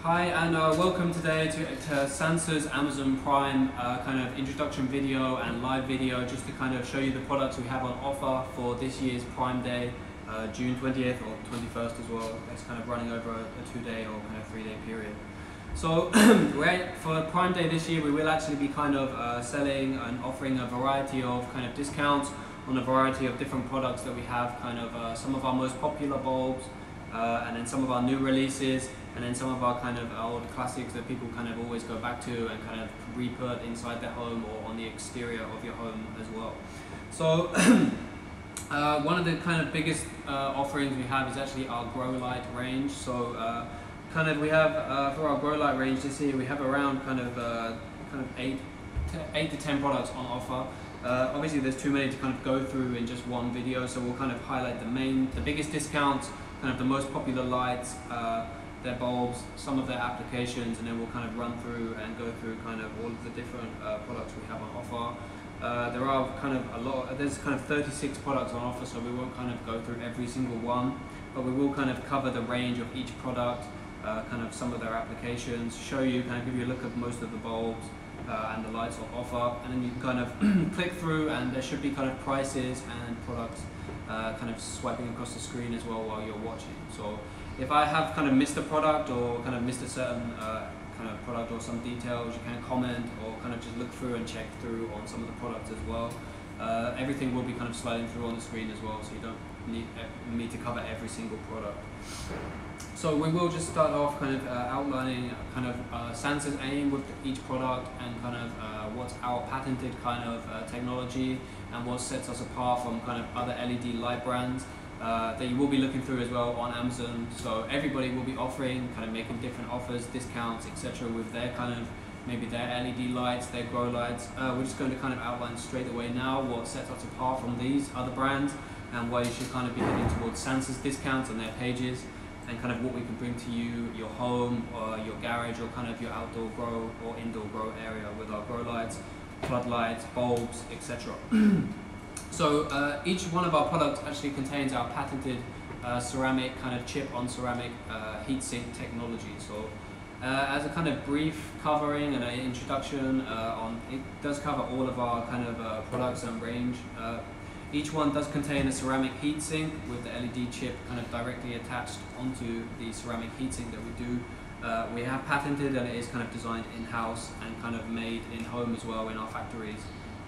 Hi, and welcome today to Sansi's Amazon Prime kind of introduction video and live video, just to kind of show you the products we have on offer for this year's Prime Day, June 20th or 21st as well. It's kind of running over a 2-day or kind of 3-day period. So for Prime Day this year, we will actually be kind of selling and offering a variety of kind of discounts on a variety of different products that we have, kind of some of our most popular bulbs, and then some of our new releases, and then some of our kind of old classics that people kind of always go back to and kind of re-put inside their home or on the exterior of your home as well. So one of the kind of biggest offerings we have is actually our grow light range. So kind of we have for our grow light range this year, we have around kind of 8 to 10 products on offer. Obviously there's too many to kind of go through in just one video, so we'll kind of highlight the biggest discounts, kind of the most popular lights, their bulbs, some of their applications, and then we'll kind of run through and go through kind of all of the different products we have on offer. There are kind of there's kind of 36 products on offer, so we won't kind of go through every single one, but we will kind of cover the range of each product, kind of some of their applications, show you, kind of give you a look at most of the bulbs and the lights on offer, and then you can kind of click through, and there should be kind of prices and products kind of swiping across the screen as well while you're watching. So if I have kind of missed a product or kind of missed a certain kind of product or some details, you can comment or kind of just look through and check through on some of the products as well. Everything will be kind of sliding through on the screen as well, so you don't need me to cover every single product. So we will just start off kind of outlining kind of Sansi's aim with each product, and kind of what's our patented kind of technology, and what sets us apart from kind of other LED light brands that you will be looking through as well on Amazon. So everybody will be offering, kind of making different offers, discounts, etc. with their kind of, maybe their LED lights, their grow lights. We're just going to kind of outline straight away now what sets us apart from these other brands, and why you should kind of be heading towards Sansi's discounts on their pages, and kind of what we can bring to you, your home, or your garage, or kind of your outdoor grow or indoor grow area with our grow lights, floodlights, bulbs, etc. So each one of our products actually contains our patented ceramic kind of chip on ceramic heatsink technology. So as a kind of brief covering and an introduction it does cover all of our kind of products and range. Each one does contain a ceramic heatsink with the LED chip kind of directly attached onto the ceramic heatsink that we do. We have patented, and it is kind of designed in-house and kind of made in-home as well in our factories.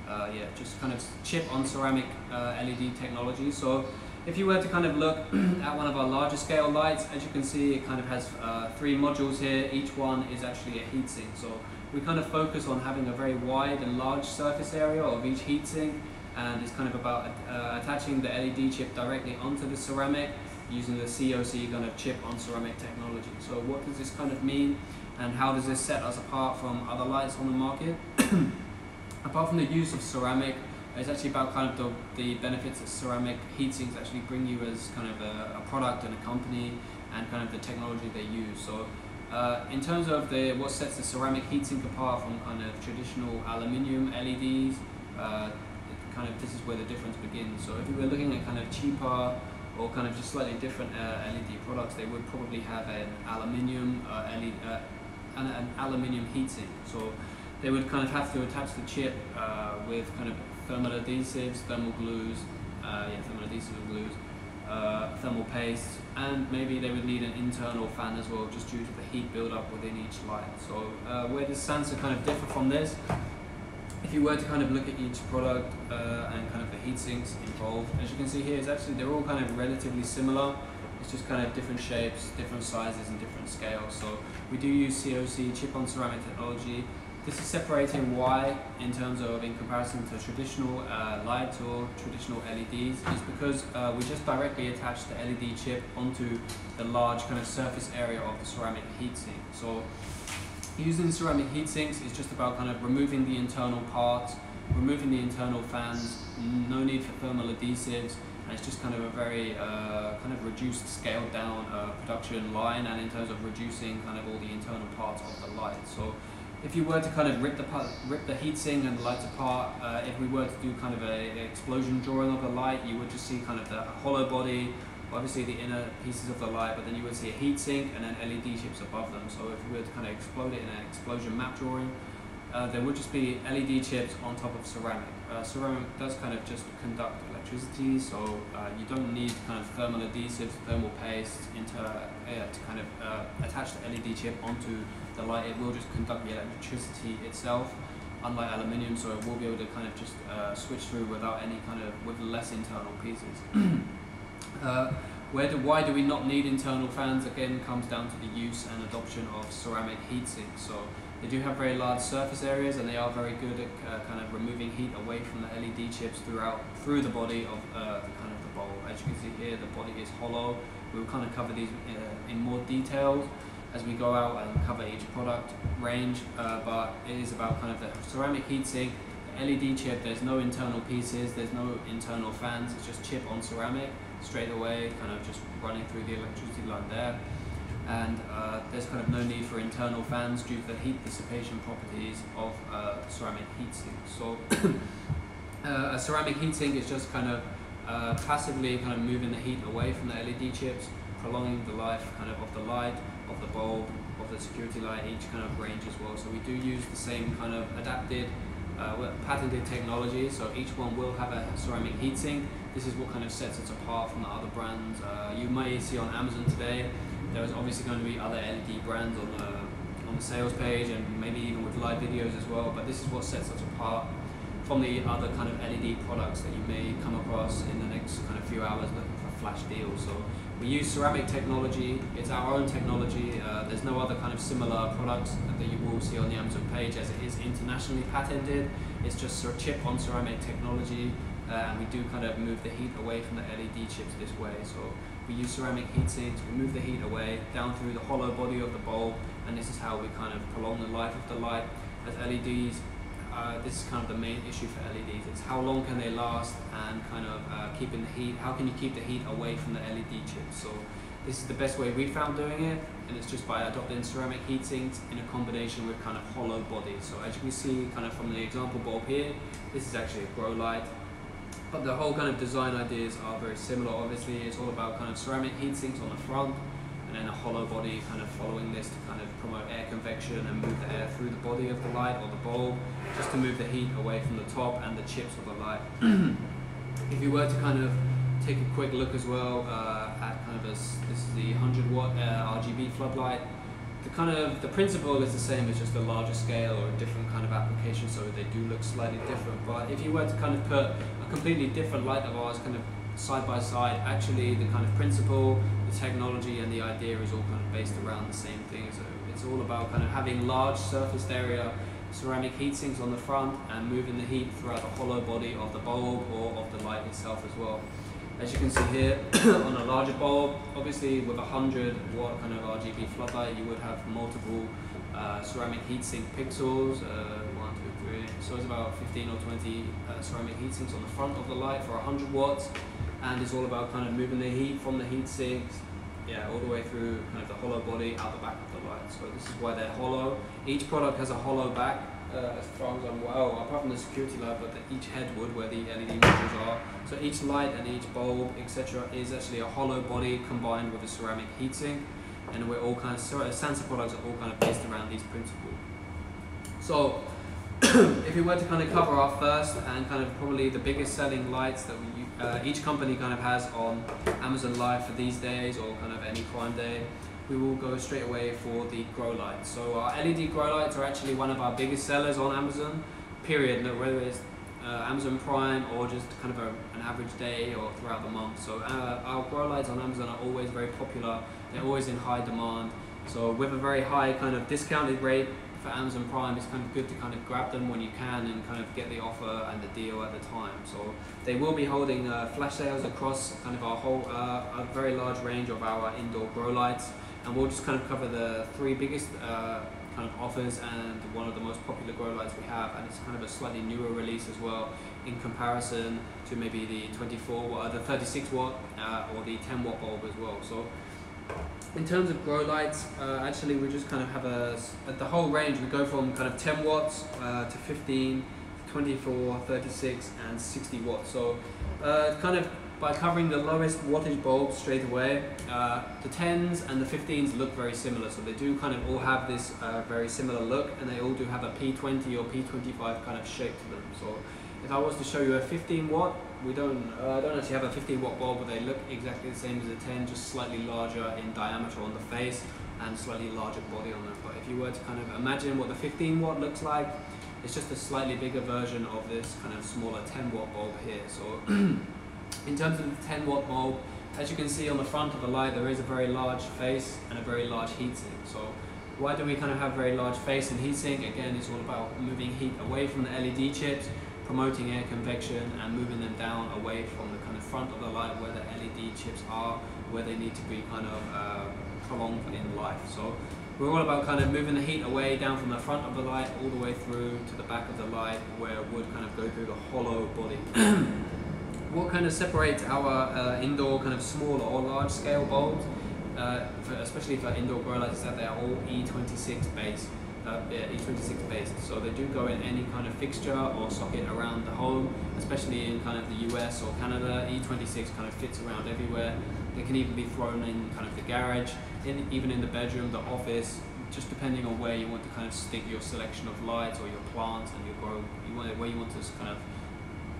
Yeah, just kind of chip on ceramic LED technology. So if you were to kind of look at one of our larger scale lights, as you can see, it kind of has 3 modules here. Each one is actually a heatsink. So we kind of focus on having a very wide and large surface area of each heatsink, and it's kind of about attaching the LED chip directly onto the ceramic using the COC kind of chip on ceramic technology. So what does this kind of mean, and how does this set us apart from other lights on the market? Apart from the use of ceramic, it's actually about kind of the benefits that ceramic heatsinks actually bring you as kind of a product and a company, and kind of the technology they use. So in terms of what sets the ceramic heatsink apart from kind of traditional aluminium LEDs, this is where the difference begins. So if we were looking at kind of cheaper or kind of just slightly different LED products, they would probably have an aluminium an aluminium heatsink. So they would kind of have to attach the chip with kind of thermal adhesives, thermal glues, thermal adhesives and glues, thermal paste, and maybe they would need an internal fan as well, just due to the heat build-up within each light. So where does Sansi kind of differ from this? If you were to kind of look at each product and kind of the heat sinks involved, as you can see here, they're all kind of relatively similar. It's just kind of different shapes, different sizes, and different scales. So we do use COC, chip on ceramic technology. This is separating why, in comparison to traditional lights or traditional LEDs, is because we just directly attach the LED chip onto the large kind of surface area of the ceramic heatsink. So using ceramic heatsinks is just about kind of removing the internal parts, removing the internal fans, no need for thermal adhesives, and it's just kind of a very kind of reduced, scaled down production line, and in terms of reducing kind of all the internal parts of the light. So if you were to kind of rip the heatsink and the lights apart, if we were to do kind of an explosion drawing of a light, you would just see kind of the hollow body obviously the inner pieces of the light, but then you would see a heat sink and then LED chips above them. So if we were to kind of explode it in an explosion map drawing, there would just be LED chips on top of ceramic. Ceramic does kind of just conduct electricity, so you don't need kind of thermal adhesives, thermal paste to kind of attach the LED chip onto the light. It will just conduct the electricity itself, unlike aluminium, so it will be able to kind of just switch through without any kind of, with less internal pieces. Why do we not need internal fans? Again, comes down to the use and adoption of ceramic heat sinks. So they do have very large surface areas, and they are very good at kind of removing heat away from the LED chips through the body of kind of the bowl. As you can see here, the body is hollow. We'll kind of cover these in more detail as we go out and cover each product range, but it is about kind of the ceramic heatsink, the LED chip. There's no internal pieces, there's no internal fans, it's just chip on ceramic straight away, kind of just running through the electricity line there. And there's kind of no need for internal fans due to the heat dissipation properties of ceramic heatsink. So a ceramic heatsink is just kind of passively kind of moving the heat away from the LED chips, prolonging the life kind of the light, of the bulb, of the security light, each kind of range as well. So we do use the same kind of adapted, patented technology, so each one will have a ceramic heatsink. This is what kind of sets us apart from the other brands. You may see on Amazon today, there is obviously going to be other LED brands on the sales page, and maybe even with live videos as well, but this is what sets us apart from the other kind of LED products that you may come across in the next kind of few hours looking for flash deals. So we use ceramic technology, it's our own technology. There's no other kind of similar products that you will see on the Amazon page, as it is internationally patented. It's just a chip on ceramic technology, and we do kind of move the heat away from the LED chips this way. So we use ceramic heat sinks, we move the heat away down through the hollow body of the bulb, and this is how we kind of prolong the life of the light. As LEDs, this is kind of the main issue for LEDs. It's how long can they last, and kind of keeping the heat, how can you keep the heat away from the LED chips. So this is the best way we found doing it, and it's just by adopting ceramic heat sinks in a combination with kind of hollow bodies. So as you can see kind of from the example bulb here, this is actually a grow light. But the whole kind of design ideas are very similar. Obviously, it's all about kind of ceramic heat sinks on the front, and then a hollow body kind of following this to kind of promote air convection and move the air through the body of the light or the bulb, just to move the heat away from the top and the chips of the light. If you were to kind of take a quick look as well at kind of this is the 100 watt RGB floodlight. The principle is the same, it's just a larger scale or a different kind of application, so they do look slightly different. But if you were to kind of put a completely different light of ours kind of side by side, actually the kind of principle, the technology and the idea is all kind of based around the same thing. So it's all about kind of having large surface area ceramic heat sinks on the front and moving the heat throughout the hollow body of the bulb or of the light itself as well. As you can see here, on a larger bulb, obviously with a 100 watt kind of RGB floodlight, you would have multiple ceramic heatsink pixels, 1, 2, 3, so it's about 15 or 20 ceramic heatsinks on the front of the light for 100 watts, and it's all about kind of moving the heat from the heatsinks, all the way through kind of the hollow body out the back of the light. So this is why they're hollow. Each product has a hollow back, as far as I'm aware, apart from the security light, but each head would where the LED modules are. So each light and each bulb, etc., is actually a hollow body combined with a ceramic heatsink, and we're all kind of Sansi products are all kind of based around these principles. So if we were to kind of cover our first and kind of probably the biggest selling lights that each company kind of has on Amazon Live for these days, or kind of any Prime Day, we will go straight away for the grow lights. So our LED grow lights are actually one of our biggest sellers on Amazon, period, whether it's Amazon Prime or just kind of an average day or throughout the month. So our grow lights on Amazon are always very popular, they're always in high demand. So with a very high kind of discounted rate for Amazon Prime, it's kind of good to kind of grab them when you can and kind of get the offer and the deal at the time. So they will be holding flash sales across kind of our whole, a very large range of our indoor grow lights. And we'll just kind of cover the three biggest kind of offers and one of the most popular grow lights we have, and it's kind of a slightly newer release as well in comparison to maybe the 24 watt, the 36 watt or the 10 watt bulb as well. So in terms of grow lights, actually we just kind of have the whole range. We go from kind of 10 watts to 15, 24, 36 and 60 watts. So kind of by covering the lowest wattage bulbs straight away, the 10s and the 15s look very similar. So they do kind of all have this very similar look, and they all do have a P20 or P25 kind of shape to them. So if I was to show you a 15 watt, I don't actually have a 15 watt bulb, but they look exactly the same as a 10, just slightly larger in diameter on the face and slightly larger body on them. But if you were to kind of imagine what the 15 watt looks like, it's just a slightly bigger version of this kind of smaller 10 watt bulb here. So in terms of the 10 watt bulb, as you can see on the front of the light, there is a very large face and a very large heatsink. So why do we kind of have very large face and heatsink? Again, it's all about moving heat away from the LED chips, promoting air convection, and moving them down away from the kind of front of the light where the LED chips are, where they need to be kind of prolonged in life. So we're all about kind of moving the heat away down from the front of the light all the way through to the back of the light, where it would kind of go through the hollow body. What kind of separates our indoor kind of smaller or large scale bulbs, especially for indoor grow lights, is that they are all E26 based. E26 based, so they do go in any kind of fixture or socket around the home, especially in kind of the US or Canada. E26 kind of fits around everywhere. They can even be thrown in kind of the garage, even in the bedroom, the office, just depending on where you want to kind of stick your selection of lights or your plants and your grow, where you want to kind of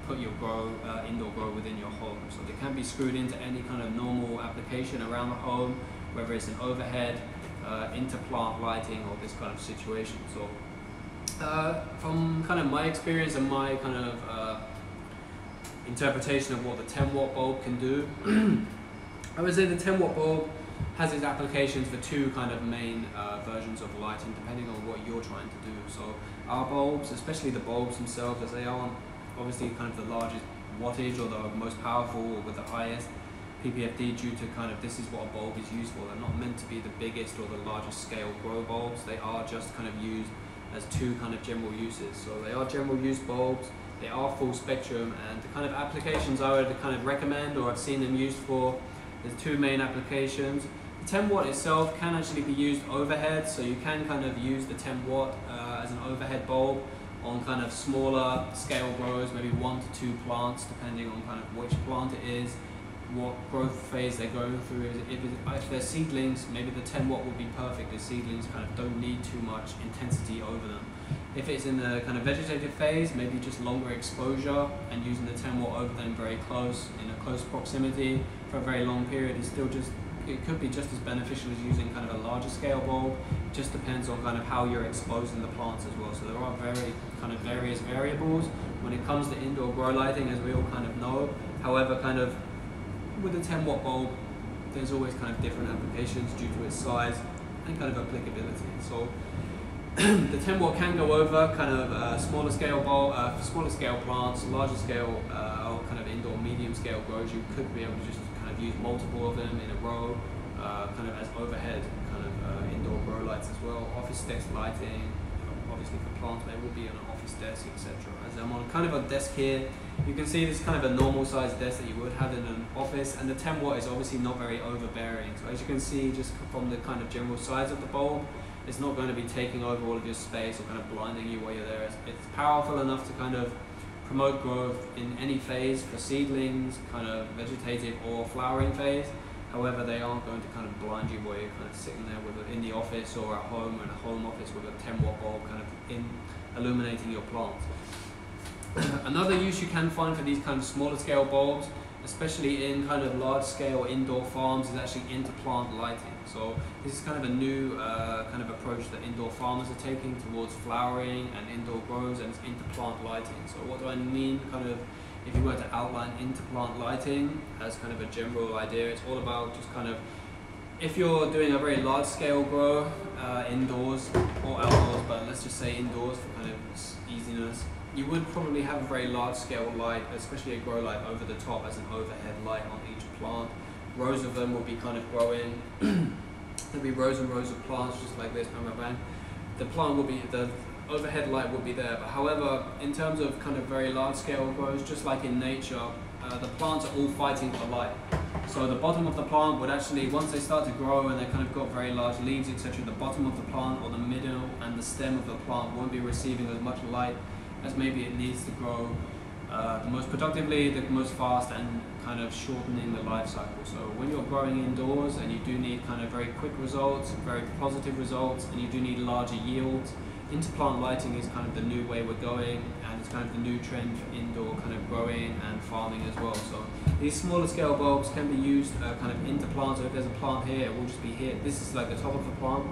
put your indoor grow within your home. So they can be screwed into any kind of normal application around the home, whether it's an overhead, into plant lighting, or this kind of situation. So from kind of my experience and my kind of interpretation of what the 10 watt bulb can do, I would say the 10 watt bulb has its applications for two kind of main versions of lighting, depending on what you're trying to do. So our bulbs, especially the bulbs themselves, as they aren't obviously kind of the largest wattage or the most powerful or with the highest PPFD, due to kind of this is what a bulb is used for. They're not meant to be the biggest or the largest scale grow bulbs. They are just kind of used as two kind of general uses. So they are general use bulbs, they are full spectrum, and the kind of applications I would kind of recommend or I've seen them used for, there's two main applications. The 10 watt itself can actually be used overhead, so you can kind of use the 10 watt as an overhead bulb on kind of smaller scale grows, maybe 1 to 2 plants, depending on kind of which plant it is, what growth phase they're going through. If they're seedlings, maybe the 10 watt would be perfect. The seedlings kind of don't need too much intensity over them. If it's in the kind of vegetative phase, maybe just longer exposure and using the 10 watt over them very close, in a close proximity for a very long period, is still just, it could be just as beneficial as using kind of a larger scale bulb. It just depends on kind of how you're exposing the plants as well. So there are very kind of various variables when it comes to indoor grow lighting, as we all kind of know. However, kind of with a 10 watt bulb, there's always kind of different applications due to its size and kind of applicability. So the 10 watt can go over kind of smaller scale bulb, smaller scale plants, larger scale or kind of indoor medium scale grows. You could be able to just kind of use multiple of them in a row, kind of as overhead kind of indoor grow lights as well. Office desk lighting, obviously for plants there will be an office desk, etc. As I'm on kind of a desk here, you can see this kind of a normal sized desk that you would have in an office, and the 10 watt is obviously not very overbearing. So as you can see, just from the kind of general size of the bulb, it's not going to be taking over all of your space or kind of blinding you while you're there. It's powerful enough to kind of promote growth in any phase for seedlings, kind of vegetative or flowering phase. However, they aren't going to kind of blind you while you're kind of sitting there in the office or at home, or in a home office with a 10 watt bulb kind of illuminating your plants. Another use you can find for these kind of smaller scale bulbs, especially in kind of large scale indoor farms, is actually into plant lighting. So this is kind of a new kind of approach that indoor farmers are taking towards flowering and indoor grows, and it's into plant lighting. So what do I mean? Kind of, if you were to outline into plant lighting as kind of a general idea, it's all about just kind of, if you're doing a very large scale grow indoors or outdoors, but let's just say indoors for kind of easiness, you would probably have a very large scale light, especially a grow light over the top as an overhead light on each plant. Rows of them will be kind of growing. There'll be rows and rows of plants just like this, bang, bang, bang. The plant will be, the overhead light will be there. But however, in terms of kind of very large scale grows, just like in nature, the plants are all fighting for light. So the bottom of the plant would actually, once they start to grow and they kind of got very large leaves, etc., the bottom of the plant or the middle and the stem of the plant won't be receiving as much light as maybe it needs to grow the most productively, the most fast, and kind of shortening the life cycle. So when you're growing indoors and you do need kind of very quick results, very positive results, and you do need larger yields, interplant lighting is kind of the new way we're going, and it's kind of the new trend for indoor kind of growing and farming as well. So these smaller scale bulbs can be used kind of interplant. So if there's a plant here, it will just be here. This is like the top of the plant.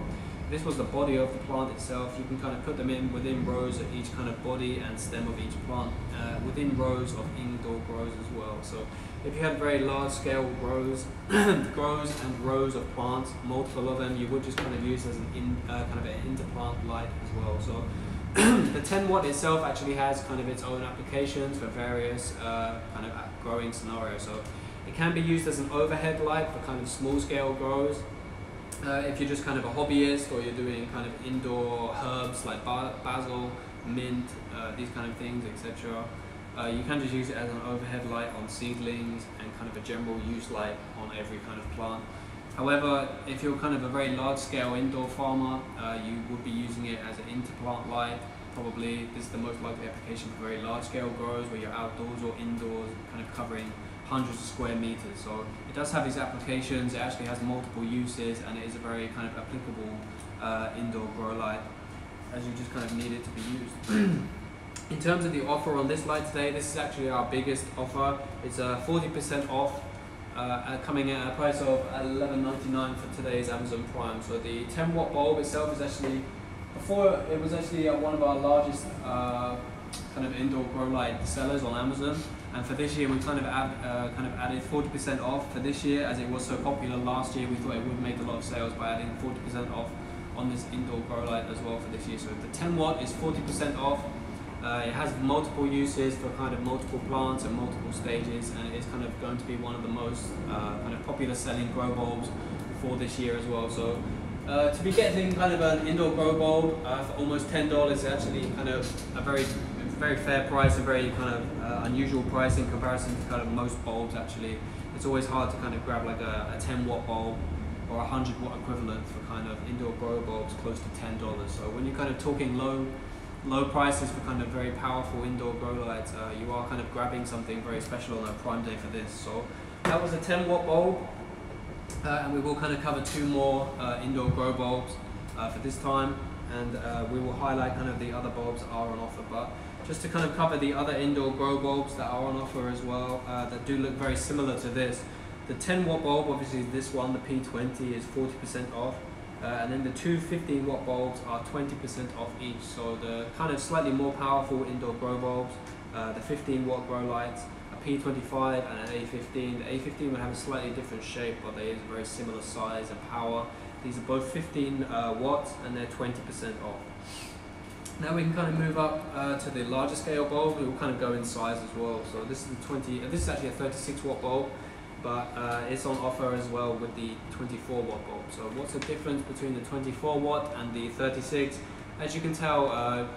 This was the body of the plant itself. You can kind of put them in within rows of each kind of body and stem of each plant, within rows of indoor grows as well. So if you had very large scale grows, and rows of plants, multiple of them, you would just kind of use as an kind of an interplant light as well. So the 10 watt itself actually has kind of its own applications for various kind of growing scenarios. So it can be used as an overhead light for kind of small scale grows. If you're just kind of a hobbyist, or you're doing kind of indoor herbs like basil, mint, these kind of things, etc. You can just use it as an overhead light on seedlings and kind of a general use light on every kind of plant. However, if you're kind of a very large scale indoor farmer, you would be using it as an interplant light. Probably this is the most likely application for very large scale grows where you're outdoors or indoors, kind of covering hundreds of square meters. So it does have these applications. It actually has multiple uses, and it is a very kind of applicable indoor grow light, as you just kind of need it to be used. In terms of the offer on this light today, this is actually our biggest offer. It's 40% off, coming at a price of $11.99 for today's Amazon Prime. So the 10 watt bulb itself is actually, before it was actually one of our largest kind of indoor grow light sellers on Amazon. And for this year, we kind of added 40% off for this year, as it was so popular last year. We thought it would make a lot of sales by adding 40% off on this indoor grow light as well for this year. So the 10 watt is 40% off. It has multiple uses for kind of multiple plants and multiple stages, and it is kind of going to be one of the most kind of popular selling grow bulbs for this year as well. So to be getting kind of an indoor grow bulb for almost $10 is actually kind of a very fair price, a very kind of unusual price in comparison to kind of most bulbs. Actually, it's always hard to kind of grab like a 10 watt bulb or a 100 watt equivalent for kind of indoor grow bulbs close to $10. So when you're kind of talking low prices for kind of very powerful indoor grow lights, you are kind of grabbing something very special on a prime day for this. So that was a 10 watt bulb, and we will kind of cover two more indoor grow bulbs for this time, and we will highlight kind of the other bulbs that are on offer. But just to kind of cover the other indoor grow bulbs that are on offer as well, that do look very similar to this. The 10 watt bulb, obviously this one, the P20, is 40% off. And then the two 15 watt bulbs are 20% off each. So the kind of slightly more powerful indoor grow bulbs, the 15 watt grow lights, a P25 and an A15. The A15 would have a slightly different shape, but they is a very similar size and power. These are both 15 watts, and they're 20% off. Now we can kind of move up to the larger scale bulb. We will kind of go in size as well. So this is the this is actually a 36 watt bulb, but it's on offer as well with the 24 watt bulb. So what's the difference between the 24 watt and the 36? As you can tell,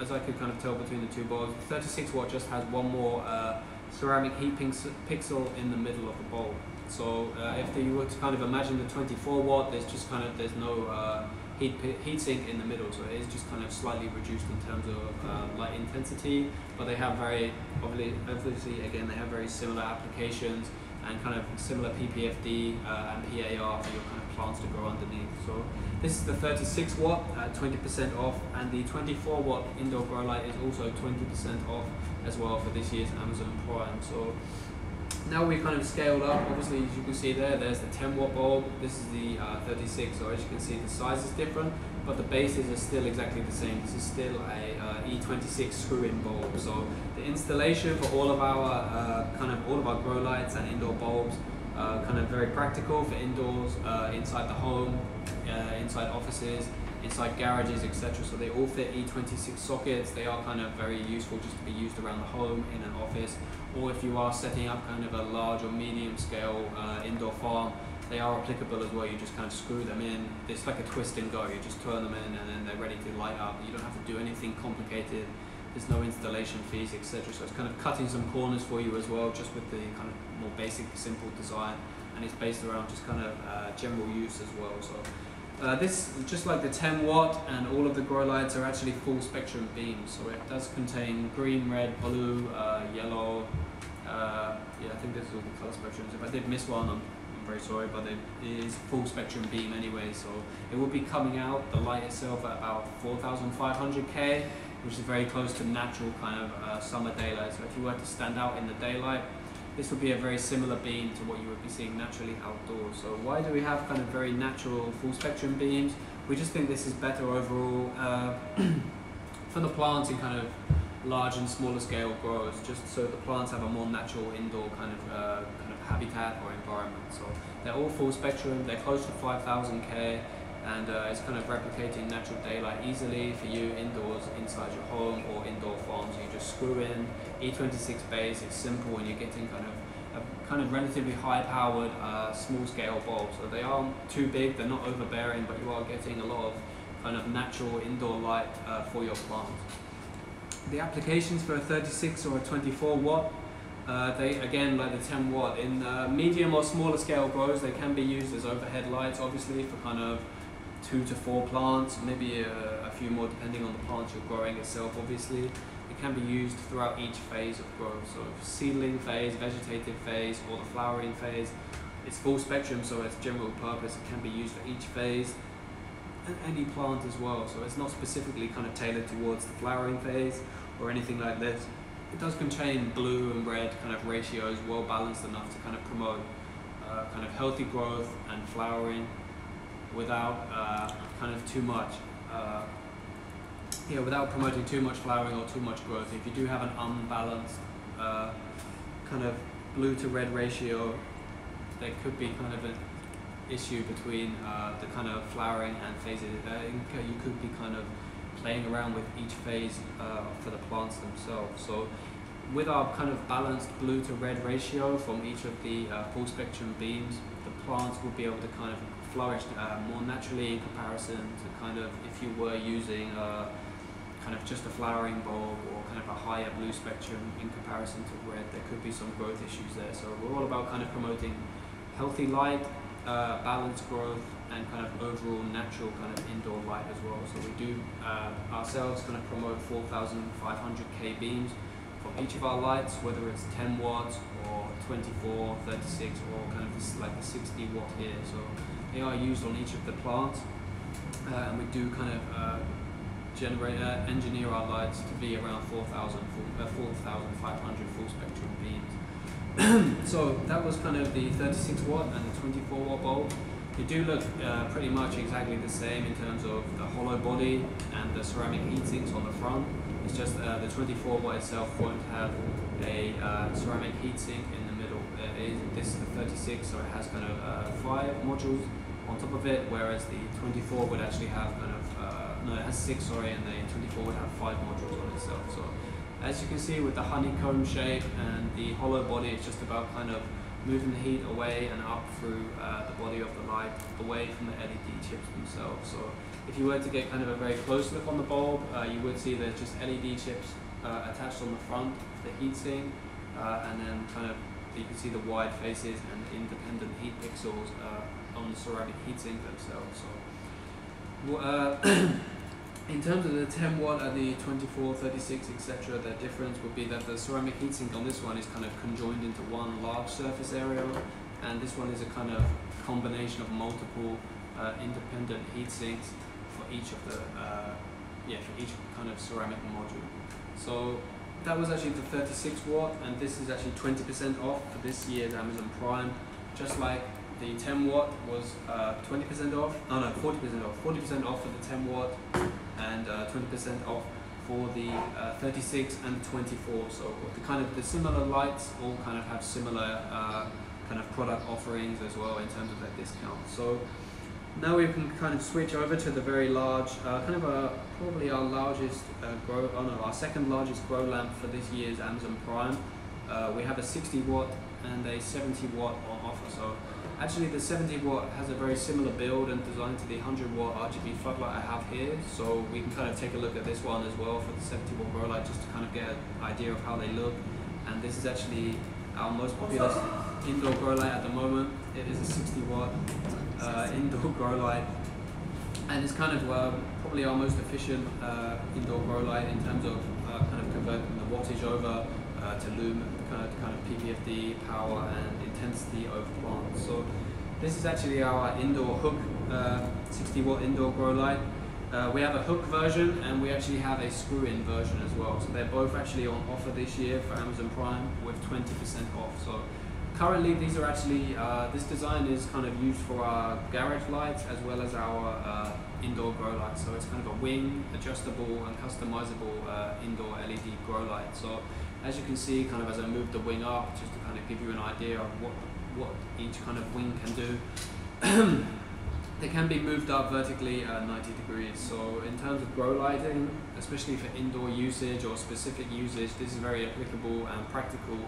as I could kind of tell between the two bulbs, the 36 watt just has one more ceramic heat pixel in the middle of the bulb. So if you were to kind of imagine the 24 watt, there's no heat sink in the middle, so it is just kind of slightly reduced in terms of light intensity, but they have obviously again they have very similar applications and kind of similar PPFD and PAR for your kind of plants to grow underneath. So this is the 36 watt at 20% off, and the 24 watt indoor grow light is also 20% off as well for this year's Amazon Prime. So now we've kind of scaled up. Obviously, as you can see there's the 10 watt bulb, this is the 36, so as you can see the size is different, but the bases are still exactly the same. This is still a E26 screw-in bulb. So the installation for all of our grow lights and indoor bulbs, kind of very practical for indoors, inside the home, inside offices, inside garages, etc. So they all fit E26 sockets. They are kind of very useful just to be used around the home, in an office, or if you are setting up kind of a large or medium scale indoor farm, they are applicable as well. You just kind of screw them in. It's like a twist and go. You just turn them in and then they're ready to light up. You don't have to do anything complicated. There's no installation fees, etc. So it's kind of cutting some corners for you as well, just with the kind of more basic, simple design, and it's based around just kind of general use as well. So This, just like the 10 watt and all of the grow lights, are actually full spectrum beams. So it does contain green, red, blue, yellow. Yeah, I think this is all the color spectrums. If I did miss one, I'm very sorry, but it is full spectrum beam anyway. So it will be coming out, the light itself, at about 4,500K, which is very close to natural kind of summer daylight. So if you were to stand out in the daylight, this would be a very similar beam to what you would be seeing naturally outdoors. So why do we have kind of very natural full spectrum beams? We just think this is better overall for the plants in kind of large and smaller scale grows, just so the plants have a more natural indoor kind of habitat or environment. So they're all full spectrum, they're close to 5,000K, and it's kind of replicating natural daylight easily for you indoors, inside your home or indoor farms. You just screw in E26 base, it's simple, and you're getting kind of relatively high powered small scale bulbs. So they aren't too big, they're not overbearing, but you are getting a lot of kind of natural indoor light for your plants. The applications for a 36 or a 24 watt, they, again, like the 10 watt, in medium or smaller scale grows, they can be used as overhead lights, obviously, for kind of 2 to 4 plants, maybe a few more depending on the plants you're growing itself, obviously. It can be used throughout each phase of growth, so seedling phase, vegetative phase, or the flowering phase. It's full spectrum, so it's general purpose. It can be used for each phase and any plant as well, so it's not specifically kind of tailored towards the flowering phase or anything like this. It does contain blue and red kind of ratios, well balanced enough to kind of promote kind of healthy growth and flowering without kind of too much, without promoting too much flowering or too much growth. If you do have an unbalanced kind of blue to red ratio, there could be kind of an issue between the kind of flowering and phases. You could be kind of playing around with each phase for the plants themselves. So with our kind of balanced blue to red ratio from each of the full spectrum beams, the plants will be able to kind of flourish more naturally in comparison to kind of if you were using kind of just a flowering bulb or kind of a higher blue spectrum in comparison to red. There could be some growth issues there. So we're all about kind of promoting healthy light, balanced growth, and kind of overall natural kind of indoor light as well. So we do ourselves kind of promote 4,500K beams for each of our lights, whether it's 10 watts or 24, 36, or kind of like the 60 watt here. So they are used on each of the plants, and we do kind of engineer our lights to be around 4,500 full spectrum beams. So that was kind of the 36 watt and the 24 watt bulb. They do look pretty much exactly the same in terms of the hollow body and the ceramic heat sinks on the front. It's just the 24 watt itself won't have a ceramic heat sink in the middle. This is the 36, so it has kind of 5 modules on top of it, whereas the 24 would actually have kind of, no, it has 6, sorry, and the 24 would have 5 modules on itself. So as you can see with the honeycomb shape and the hollow body, it's just about kind of moving the heat away and up through the body of the light, away from the LED chips themselves. So if you were to get kind of a very close look on the bulb, you would see there's just LED chips attached on the front of the heatsink, and then kind of you can see the wide faces and independent heat pixels on the ceramic heatsink themselves. So in terms of the 10 watt and the 24, 36, etc., the difference would be that the ceramic heatsink on this one is kind of conjoined into one large surface area, and this one is a kind of combination of multiple independent heat sinks for each of the for each kind of ceramic module. So that was actually the 36 watt, and this is actually 20% off for this year's Amazon Prime, just like the 10 watt was 20% off, 40% off. 40% off for the 10 watt and 20% off for the 36 and 24. So the similar lights all kind of have similar kind of product offerings as well in terms of their discount. So now we can kind of switch over to the very large, probably our largest our second largest grow lamp for this year's Amazon Prime. We have a 60 watt and a 70 watt on offer. So actually the 70 watt has a very similar build and design to the 100 watt RGB floodlight I have here. So we can kind of take a look at this one as well for the 70 watt grow light, just to kind of get an idea of how they look. And this is actually our most popular indoor grow light at the moment. It is a 60 watt indoor grow light and it's kind of probably our most efficient indoor grow light in terms of kind of converting the wattage over to lumen, kind of ppfd, power and intensity over plants. So this is actually our indoor hook 60 watt indoor grow light. We have a hook version and we actually have a screw-in version as well. So they're both actually on offer this year for Amazon Prime with 20% off. So currently these are actually, this design is kind of used for our garage lights as well as our indoor grow light. So it's kind of a wing, adjustable and customizable indoor LED grow light. So as you can see, kind of as I move the wing up, just to kind of give you an idea of what each kind of wing can do. They can be moved up vertically 90 degrees. So in terms of grow lighting, especially for indoor usage or specific usage, this is very applicable and practical,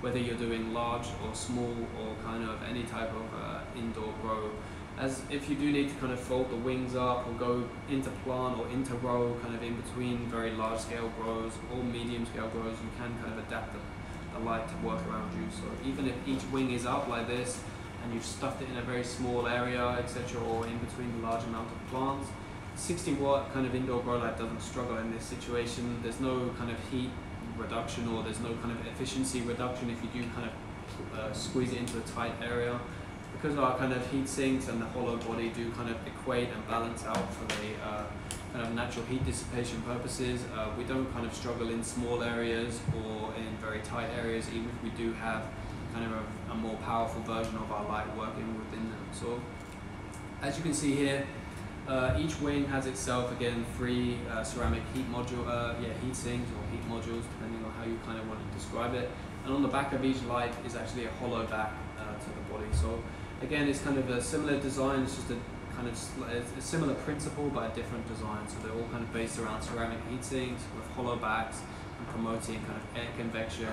whether you're doing large or small or kind of any type of indoor grow. As if you do need to kind of fold the wings up or go into plant or into row, kind of in between very large scale grows or medium scale grows, you can kind of adapt the light to work around you. So even if each wing is up like this, and you've stuffed it in a very small area, etc., or in between the large amount of plants, 60 watt kind of indoor grow light doesn't struggle in this situation. There's no kind of heat reduction or there's no kind of efficiency reduction if you do kind of squeeze it into a tight area. Because our kind of heat sinks and the hollow body do kind of equate and balance out for the kind of natural heat dissipation purposes, we don't kind of struggle in small areas or in very tight areas, even if we do have kind of a more powerful version of our light working within them. So as you can see here, each wing has itself again 3 ceramic heat heat sinks or heat modules, depending on how you kind of want to describe it. And on the back of each light is actually a hollow back to the body. So again, it's kind of a similar design. It's just a kind of a similar principle but a different design. So they're all kind of based around ceramic heat sinks with hollow backs and promoting kind of air convection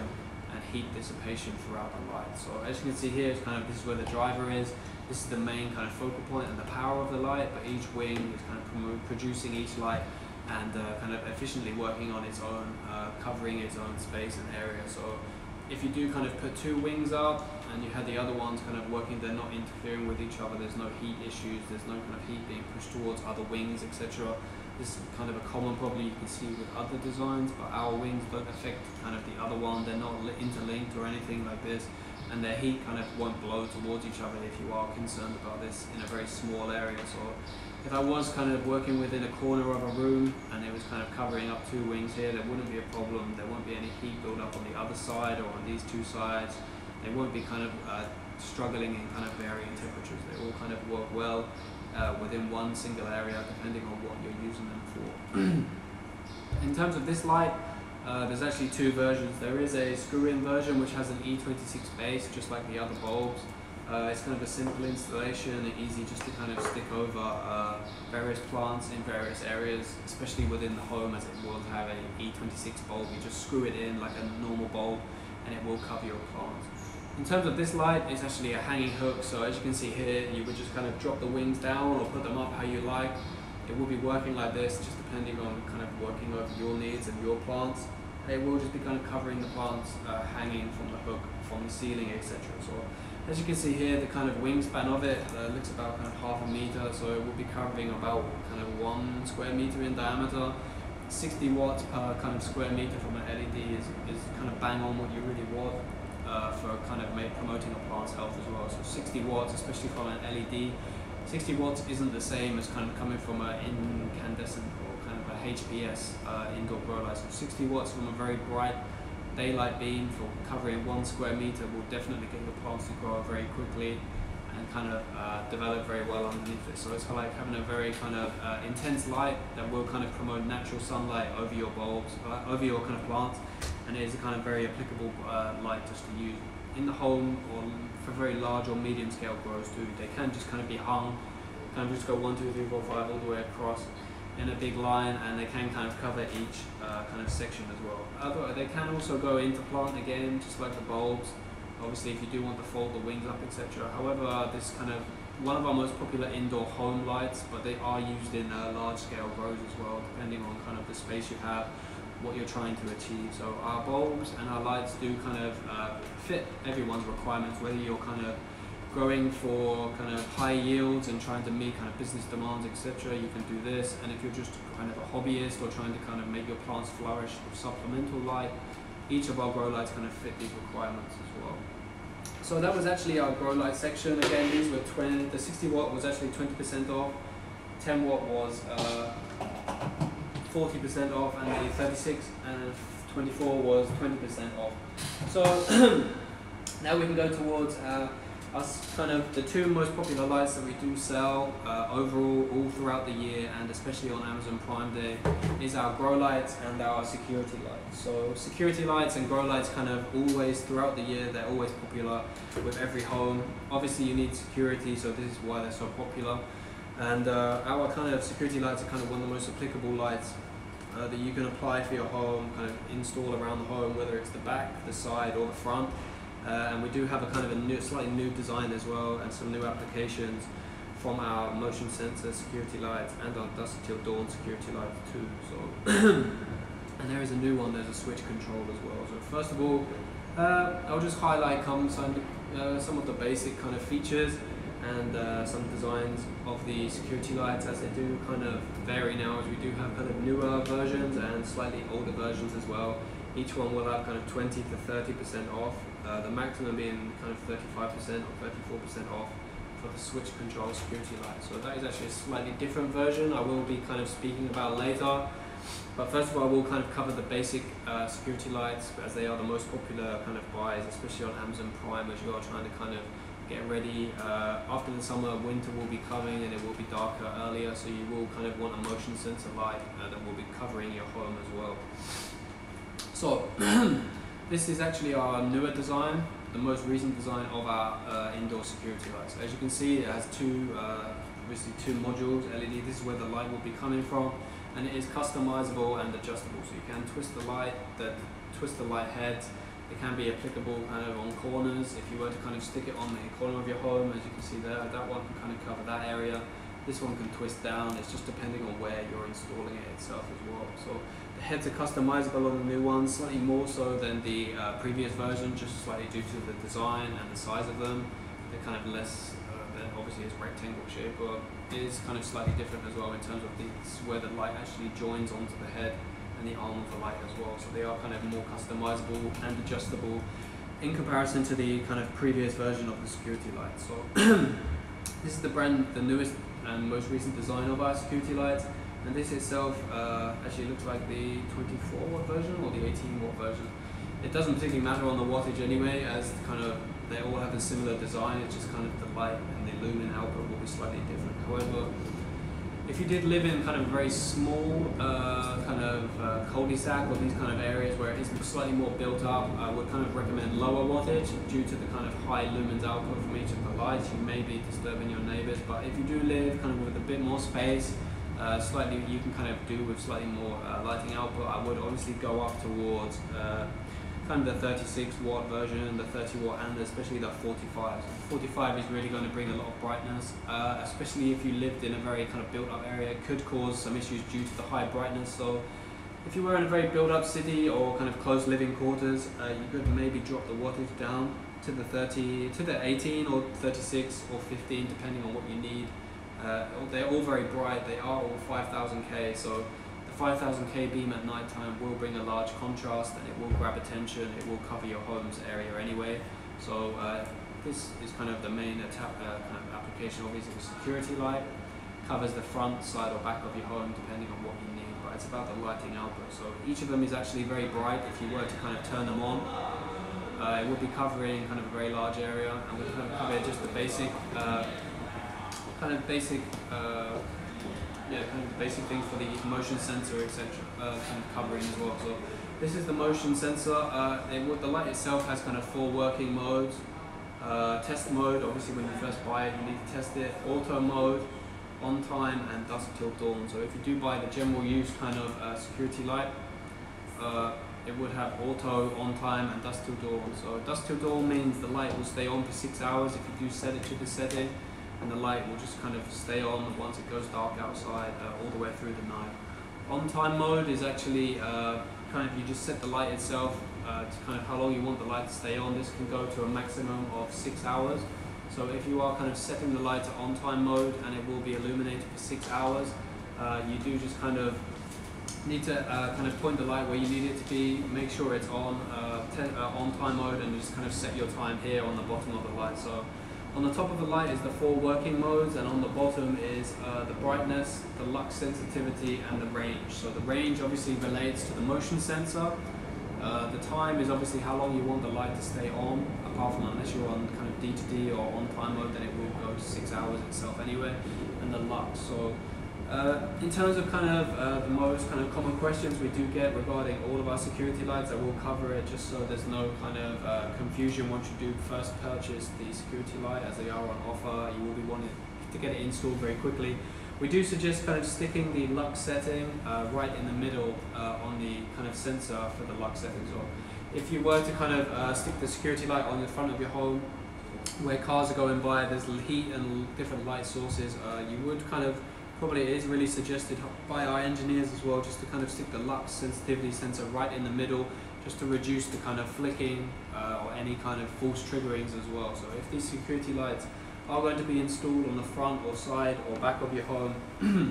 and heat dissipation throughout the light. So as you can see here, it's kind of, this is where the driver is. This is the main kind of focal point and the power of the light, but each wing is kind of producing each light and kind of efficiently working on its own, covering its own space and area. So if you do kind of put 2 wings up and you had the other ones kind of working, they're not interfering with each other, there's no heat issues, there's no kind of heat being pushed towards other wings, etc. This is kind of a common problem you can see with other designs, but our wings don't affect kind of the other one. They're not interlinked or anything like this, and their heat kind of won't blow towards each other if you are concerned about this in a very small area. So if I was kind of working within a corner of a room and it was kind of covering up 2 wings here, there wouldn't be a problem. There won't be any heat build up on the other side or on these 2 sides. They won't be kind of struggling in kind of varying temperatures. They all kind of work well within one single area, depending on what you're using them for. In terms of this light, there's actually 2 versions. There is a screw-in version which has an E26 base, just like the other bulbs. It's kind of a simple installation and easy just to kind of stick over various plants in various areas, especially within the home, as it will have an E26 bulb. You just screw it in like a normal bulb and it will cover your plants. In terms of this light, it's actually a hanging hook, so as you can see here, you would just kind of drop the wings down or put them up how you like. It will be working like this, just depending on kind of working over your needs and your plants. And it will just be kind of covering the plants hanging from the hook, from the ceiling, etc. So as you can see here, the kind of wingspan of it looks about kind of half a meter, so it will be covering about kind of 1 square meter in diameter. 60 watts per kind of square meter from an LED is kind of bang on what you really want. For kind of promoting a plant's health as well. So 60 watts, especially from an LED, 60 watts isn't the same as kind of coming from an incandescent or kind of a HPS indoor grow light. So 60 watts from a very bright daylight beam for covering 1 square meter will definitely get your plants to grow very quickly and kind of develop very well underneath it. So it's like having a very kind of intense light that will kind of promote natural sunlight over your bulbs, over your kind of plants. And it is a kind of very applicable light just to use in the home or for very large or medium scale grows too. They can just kind of be hung, kind of just go 1, 2, 3, 4, 5 all the way across in a big line, and they can kind of cover each kind of section as well. They can also go into plant again, just like the bulbs. Obviously, if you do want to fold the wings up, etc. However, this kind of one of our most popular indoor home lights, but they are used in large scale grows as well, depending on kind of the space you have, what you're trying to achieve. So our bulbs and our lights do kind of fit everyone's requirements, whether you're kind of going for kind of high yields and trying to meet kind of business demands, etc., you can do this. And if you're just kind of a hobbyist or trying to kind of make your plants flourish with supplemental light, each of our grow lights kind of fit these requirements as well. So that was actually our grow light section. Again, these were the 60 watt was actually 20% off, 10 watt was 40% off, and the 36 and 24 was 20% off. So now we can go towards us kind of the two most popular lights that we do sell overall all throughout the year, and especially on Amazon Prime Day, is our grow lights and our security lights. So security lights and grow lights kind of always throughout the year, they're always popular with every home. Obviously you need security, so this is why they're so popular. And our kind of security lights are kind of one of the most applicable lights that you can apply for your home, kind of install around the home, whether it's the back, the side or the front. And we do have a kind of a slightly new design as well, and some new applications from our motion sensor security lights and our dusk till dawn security lights too. So, and there is a new one. There's a switch control as well. So first of all, I'll just highlight some of the basic kind of features and some designs of the security lights, as they do kind of vary now, as we do have kind of newer versions and slightly older versions as well. Each one will have kind of 20 to 30% off, the maximum being kind of 35% or 34% off for the switch control security light. So that is actually a slightly different version I will be kind of speaking about later. But first of all, we'll kind of cover the basic security lights, as they are the most popular kind of buys, especially on Amazon Prime, as you are trying to kind of get ready. After the summer, winter will be coming and it will be darker earlier, so you will kind of want a motion sensor light that will be covering your home as well. So this is actually our newer design, the most recent design of our indoor security lights. As you can see, it has obviously two modules, LED. This is where the light will be coming from, and it is customizable and adjustable. So you can twist the light heads. It can be applicable kind of on corners. If you were to kind of stick it on the corner of your home, as you can see there, that one can kind of cover that area. This one can twist down. It's just depending on where you're installing it itself as well. So the heads are customizable on the new ones, slightly more so than the previous version, just slightly due to the design and the size of them. They're kind of less, obviously it's rectangle shape, but it is kind of slightly different as well in terms of where the light actually joins onto the head and the arm of the light as well. So they are kind of more customizable and adjustable in comparison to the kind of previous version of the security light. So this is the newest and most recent design of our security lights, and this itself actually looks like the 24 watt version or the 18 watt version. It doesn't particularly matter on the wattage anyway, as kind of they all have a similar design. It's just kind of the light and the lumen output will be slightly different. However, if you did live in kind of a very small cul-de-sac or these kind of areas where it is slightly more built up, I would kind of recommend lower wattage due to the kind of high lumens output from each of the lights. You may be disturbing your neighbors, but if you do live kind of with a bit more space, slightly you can kind of do with slightly more lighting output, I would obviously go up towards kind of the 36 watt version, the 30 watt, and especially the 45. 45 is really going to bring a lot of brightness, especially if you lived in a very kind of built up area. It could cause some issues due to the high brightness. So if you were in a very built up city or kind of close living quarters, you could maybe drop the wattage down to the 18 or 36 or 15, depending on what you need. They're all very bright. They are all 5000K, so 5000K beam at night time will bring a large contrast, and it will grab attention. It will cover your home's area anyway. So this is kind of the main kind of application. Obviously, the security light covers the front, side, or back of your home, depending on what you need. But it's about the lighting output. So each of them is actually very bright. If you were to kind of turn them on, it would be covering kind of a very large area, and we kind of cover just the basic, kind of the basic things for the motion sensor, etc. Kind of covering as well. So this is the motion sensor. The light itself has kind of 4 working modes. Test mode, obviously when you first buy it, you need to test it. Auto mode, on time, and dusk till dawn. So if you do buy the general use kind of security light, it would have auto, on time, and dusk till dawn. So dusk till dawn means the light will stay on for 6 hours if you do set it to the setting, and the light will just kind of stay on once it goes dark outside all the way through the night. On time mode is actually kind of, you just set the light itself to kind of how long you want the light to stay on. This can go to a maximum of 6 hours. So if you are kind of setting the light to on time mode and it will be illuminated for 6 hours, you do just kind of need to kind of point the light where you need it to be, make sure it's on time mode, and just kind of set your time here on the bottom of the light. So on the top of the light is the 4 working modes, and on the bottom is the brightness, the lux sensitivity, and the range. So the range obviously relates to the motion sensor. The time is obviously how long you want the light to stay on, apart from unless you're on kind of D to D or on time mode, then it will go to 6 hours itself anyway, and the lux. So in terms of kind of the most kind of common questions we do get regarding all of our security lights, I will cover it just so there's no kind of confusion once you do first purchase the security light, as they are on offer. You will be wanting to get it installed very quickly. We do suggest kind of sticking the lux setting right in the middle on the kind of sensor for the lux setting. So if you were to kind of stick the security light on the front of your home where cars are going by, there's heat and different light sources, you would kind of, probably it is really suggested by our engineers as well, just to kind of stick the lux sensitivity sensor right in the middle, just to reduce the kind of flicking or any kind of false triggerings as well. So if these security lights are going to be installed on the front or side or back of your home,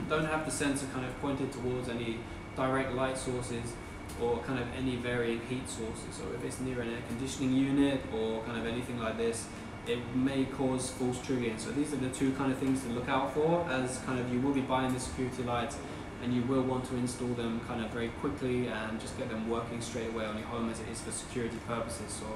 don't have the sensor kind of pointed towards any direct light sources or kind of any varying heat sources. So if it's near an air conditioning unit or kind of anything like this, it may cause false triggering. So these are the 2 kind of things to look out for, as kind of you will be buying the security lights and you will want to install them kind of very quickly and just get them working straight away on your home, as it is for security purposes. So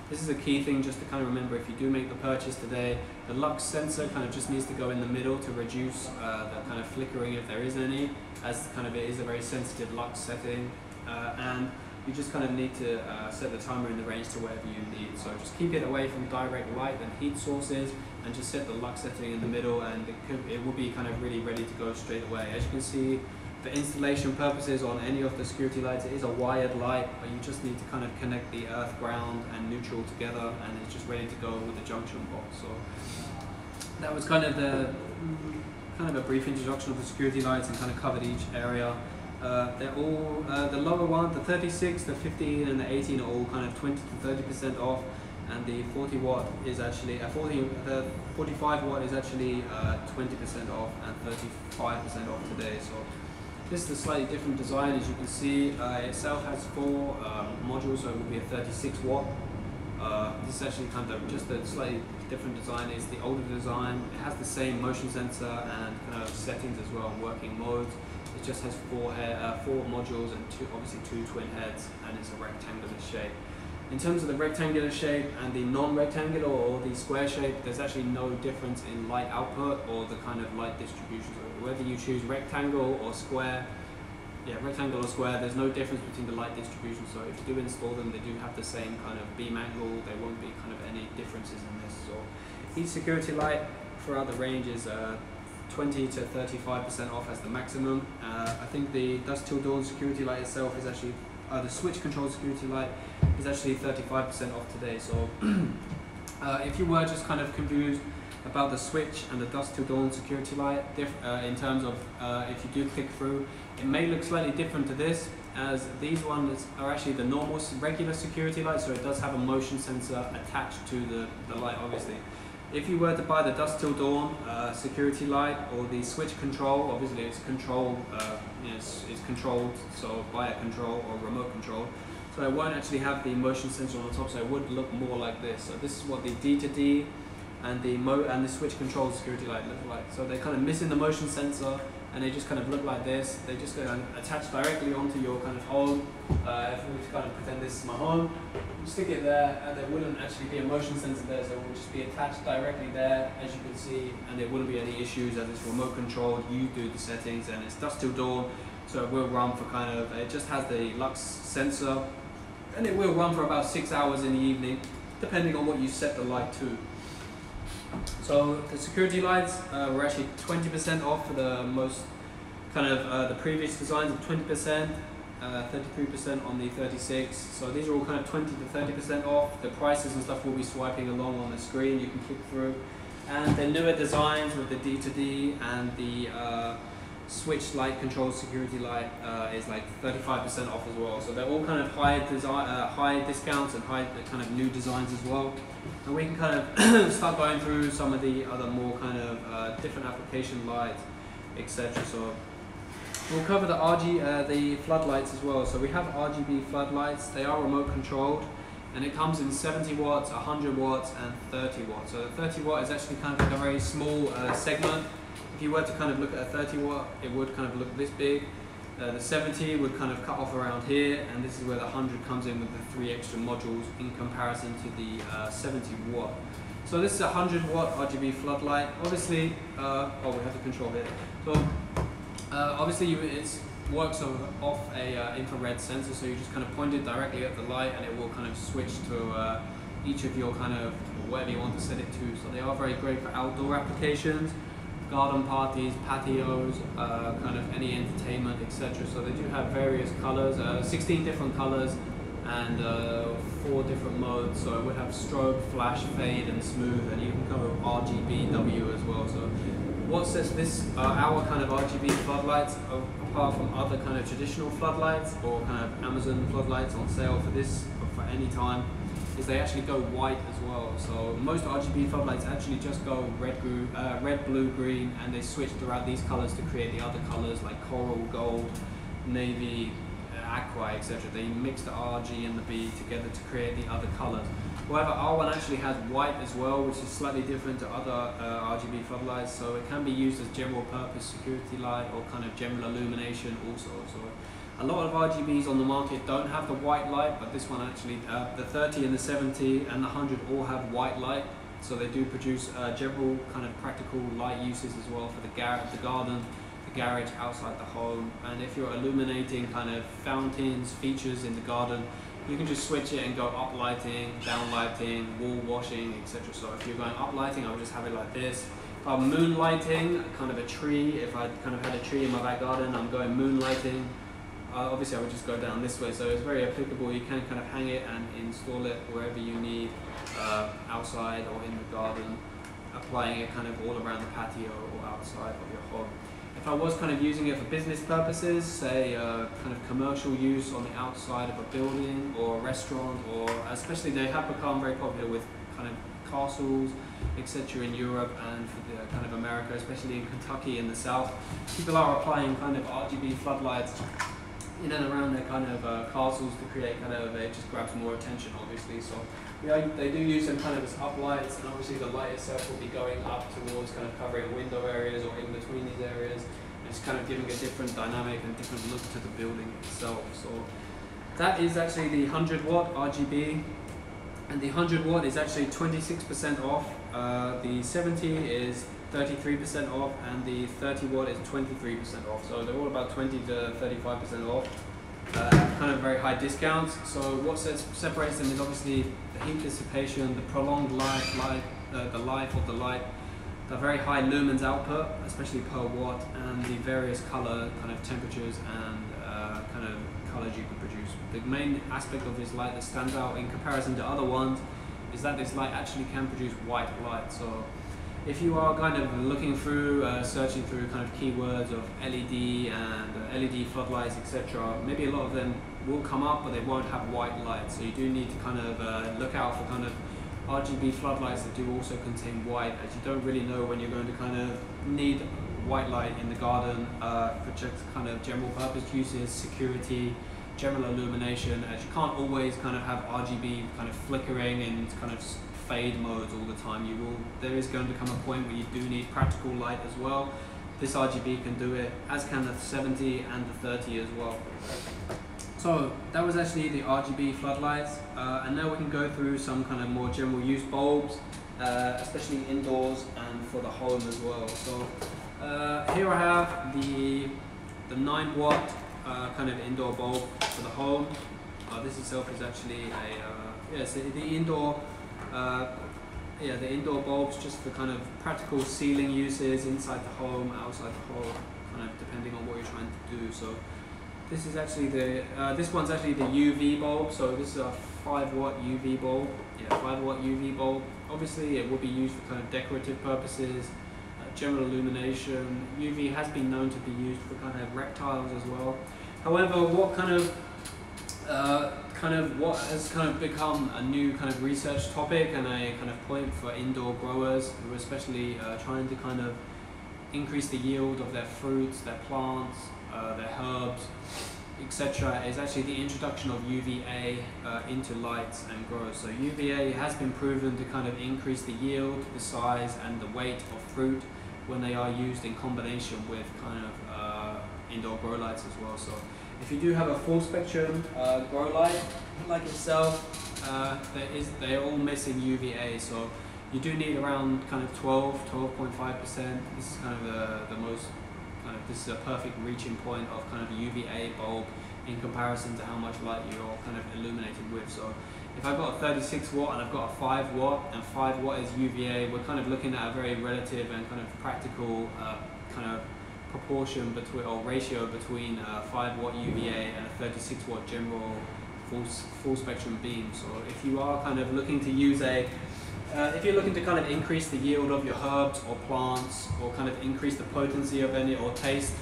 this is a key thing just to kind of remember if you do make the purchase today. The lux sensor kind of just needs to go in the middle to reduce the kind of flickering if there is any, as kind of it is a very sensitive lux setting, and you just kind of need to set the timer in the range to whatever you need. So just keep it away from direct light and heat sources, and just set the lux setting in the middle, and it will be kind of really ready to go straight away. As you can see, for installation purposes on any of the security lights, it is a wired light, but you just need to kind of connect the earth, ground and neutral together, and it's just ready to go with the junction box. So that was kind of a brief introduction of the security lights, and kind of covered each area. They're all, the lower one, the 36, the 15 and the 18 are all kind of 20 to 30% off, and the 40 watt is actually, the 45 watt is actually 20% off and 35% off today. So this is a slightly different design. As you can see, it itself has 4 modules, so it will be a 36 watt. This is actually kind of just a slightly different design. It's the older design. It has the same motion sensor and kind of settings as well, and working modes. It just has 4 modules and obviously 2 twin heads, and it's a rectangular shape. In terms of the rectangular shape and the non-rectangular or the square shape, there's actually no difference in light output or the kind of light distribution. So whether you choose rectangle or square, rectangle or square, there's no difference between the light distribution. So if you do install them, they do have the same kind of beam angle. There won't be kind of any differences in this. So each security light throughout the range is 20 to 35% off as the maximum. I think the dusk till dawn security light itself is actually, the switch control security light is actually 35% off today. So if you were just kind of confused about the switch and the dusk till dawn security light, in terms of if you do click through, it may look slightly different to this, as these ones are actually the normal regular security light, so it does have a motion sensor attached to the light obviously. If you were to buy the dusk till dawn security light or the switch control, obviously it's controlled, it's controlled, so via control or remote control. So it won't actually have the motion sensor on the top, so it would look more like this. So this is what the D to D and the switch control security light look like. So they're kind of missing the motion sensor, and they just kind of look like this. They just go attach directly onto your kind of home. If we kind of pretend this is my home, you stick it there, and there wouldn't actually be a motion sensor there, so it would just be attached directly there, as you can see, and there wouldn't be any issues, as it's remote controlled. You do the settings, and it's dusk till dawn, so it will run for kind of, it just has the lux sensor, and it will run for about 6 hours in the evening, depending on what you set the light to. So the security lights were actually 20% off for the most kind of the previous designs of 20%, 33% on the 36. So these are all kind of 20 to 30% off. The prices and stuff will be swiping along on the screen. You can click through. And the newer designs with the D to D and the switch light control security light is like 35% off as well. So they're all kind of high discounts and high kind of new designs as well. And we can kind of start going through some of the other more kind of different application lights, etc. So we'll cover the floodlights as well. So we have RGB floodlights. They are remote controlled, and it comes in 70 watts, 100 watts, and 30 watts. So the 30 watt is actually kind of like a very small segment. If you were to kind of look at a 30 watt, it would kind of look this big. The 70 would kind of cut off around here, and this is where the 100 comes in with the 3 extra modules in comparison to the 70 watt. So this is a 100 watt RGB floodlight. Obviously, oh, we have the control here. So obviously it works off a infrared sensor, so you just kind of point it directly at the light and it will kind of switch to each of your kind of whatever you want to set it to. So they are very great for outdoor applications, garden parties, patios, kind of any entertainment, etc. So they do have various colors, 16 different colors and 4 different modes. So it would have strobe, flash, fade and smooth, and you can cover RGB, W as well. So what sets this, our kind of RGB floodlights, apart from other kind of traditional floodlights or kind of Amazon floodlights on sale for this or for any time, is they actually go white as well. So most RGB floodlights actually just go red, blue, green, and they switch throughout these colors to create the other colors like coral, gold, navy, aqua, etc. They mix the RG and the B together to create the other colors. However, our one actually has white as well, which is slightly different to other RGB floodlights. So it can be used as general purpose security light or kind of general illumination also. So a lot of RGBs on the market don't have the white light, but this one actually, the 30 and the 70 and the 100 all have white light. So they do produce general kind of practical light uses as well for the garden, the garage, outside the home. And if you're illuminating kind of fountains, features in the garden, you can just switch it and go up lighting, down lighting, wall washing, etc. So if you're going up lighting, I would just have it like this. If I'm moonlighting kind of a tree, if I kind of had a tree in my back garden, I'm going moonlighting. Obviously I would just go down this way, so it's very applicable. You can kind of hang it and install it wherever you need, outside or in the garden, applying it kind of all around the patio or outside of your home. If I was kind of using it for business purposes, say kind of commercial use on the outside of a building or a restaurant, or especially they have become very popular with kind of castles, etc. in Europe and for the kind of America, especially in Kentucky in the south. People are applying kind of RGB floodlights in and around their kind of castles to create kind of, it just grabs more attention obviously. So they do use them kind of as uplights, and obviously the light itself will be going up towards kind of covering window areas or in between these areas. And it's kind of giving a different dynamic and different look to the building itself. So that is actually the 100 watt RGB, and the 100 watt is actually 26% off. The 70 is 33% off, and the 30 watt is 23% off. So they're all about 20 to 35% off. Kind of very high discounts. So what separates them is obviously the heat dissipation, the prolonged life of the light, the very high lumens output, especially per watt, and the various color kind of temperatures and kind of colors you can produce. The main aspect of this light that stands out in comparison to other ones is that this light actually can produce white light. So if you are kind of looking through, searching through kind of keywords of LED and LED floodlights, etc., maybe a lot of them will come up, but they won't have white light. So you do need to kind of look out for kind of RGB floodlights that do also contain white, as you don't really know when you're going to kind of need white light in the garden for just kind of general purpose uses, security, general illumination, as you can't always kind of have RGB kind of flickering in kind of fade modes all the time. There is going to come a point where you do need practical light as well. This RGB can do it, as can the 70 and the 30 as well. So that was actually the RGB floodlights, and now we can go through some kind of more general use bulbs, especially indoors and for the home as well. So here I have the 9 watt kind of indoor bulb for the home. This itself is actually the indoor the indoor bulbs just for kind of practical ceiling uses inside the home, outside the home, kind of depending on what you're trying to do. So this is actually this one's actually the UV bulb. So this is a 5 watt UV bulb. 5 watt UV bulb. Obviously it will be used for kind of decorative purposes, general illumination. UV has been known to be used for kind of reptiles as well. However, what has kind of become a new kind of research topic and a kind of point for indoor growers who are especially trying to kind of increase the yield of their fruits, their plants, their herbs, etc., is actually the introduction of UVA into lights and grows. So UVA has been proven to kind of increase the yield, the size and the weight of fruit when they are used in combination with kind of indoor grow lights as well. So if you do have a full spectrum grow light like itself, they're all missing UVA. So you do need around kind of 12.5%. This is kind of the most this is a perfect reaching point of kind of a UVA bulb in comparison to how much light you're kind of illuminated with. So if I've got a 36 watt and I've got a 5 watt and 5 watt is UVA, we're kind of looking at a very relative and kind of practical kind of proportion between, or ratio between 5 watt UVA and a 36 watt general full spectrum beam. So if you are kind of looking to use if you're looking to kind of increase the yield of your herbs or plants, or kind of increase the potency of any or taste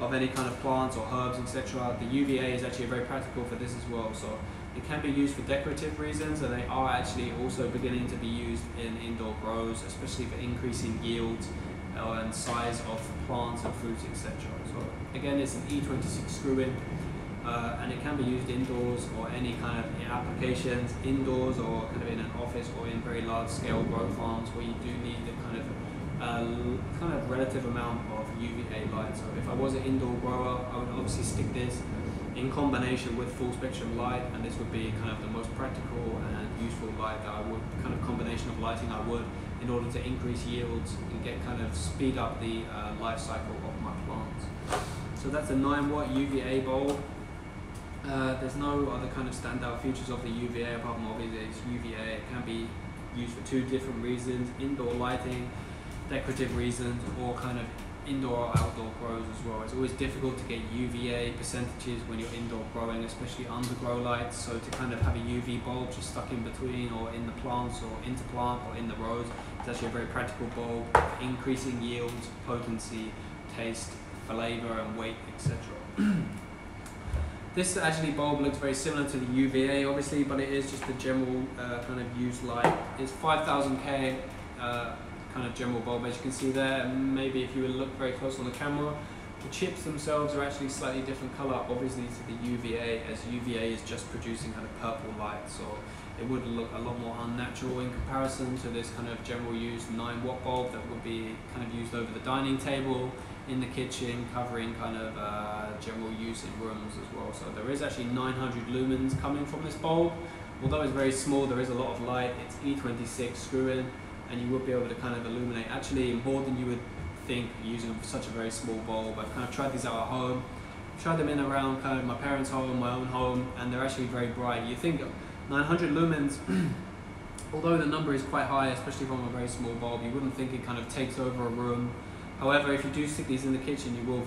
of any kind of plants or herbs, etc., the UVA is actually very practical for this as well. So it can be used for decorative reasons, and they are actually also beginning to be used in indoor grows, especially for increasing yields and size of plants and fruits, etc. So again, it's an E26 screw-in. And it can be used indoors or any kind of applications indoors, or kind of in an office or in very large scale grow farms where you do need the kind of relative amount of UVA light. So if I was an indoor grower, I would obviously stick this in combination with full spectrum light, and this would be kind of the most practical and useful light that I would, kind of combination of lighting I would, in order to increase yields and get kind of speed up the life cycle of my plants. So that's a 9 watt UVA bulb. There's no other kind of standout features of the UVA apart from obviously it's UVA. It can be used for 2 different reasons: indoor lighting, decorative reasons, or kind of indoor or outdoor grows as well. It's always difficult to get UVA percentages when you're indoor growing, especially under grow lights. So to kind of have a UV bulb just stuck in between or in the plants or into plant or in the rows, it's actually a very practical bulb for increasing yields, potency, taste, flavor and weight, etc. This actually bulb looks very similar to the UVA obviously, but it is just a general kind of used light. It's 5000K kind of general bulb, as you can see there. And maybe if you would look very close on the camera, the chips themselves are actually slightly different color obviously to the UVA, as UVA is just producing kind of purple light. So it would look a lot more unnatural in comparison to this kind of general use 9 watt bulb that would be kind of used over the dining table, in the kitchen, covering kind of general use in rooms as well. So there is actually 900 lumens coming from this bulb. Although it's very small, there is a lot of light. It's E26 screw-in, and you would be able to kind of illuminate actually more than you would think using such a very small bulb. I've kind of tried these out at home. I've tried them in around kind of my parents' home, my own home, and they're actually very bright. You think 900 lumens, although the number is quite high, especially from a very small bulb, you wouldn't think it kind of takes over a room. However, if you do stick these in the kitchen, you will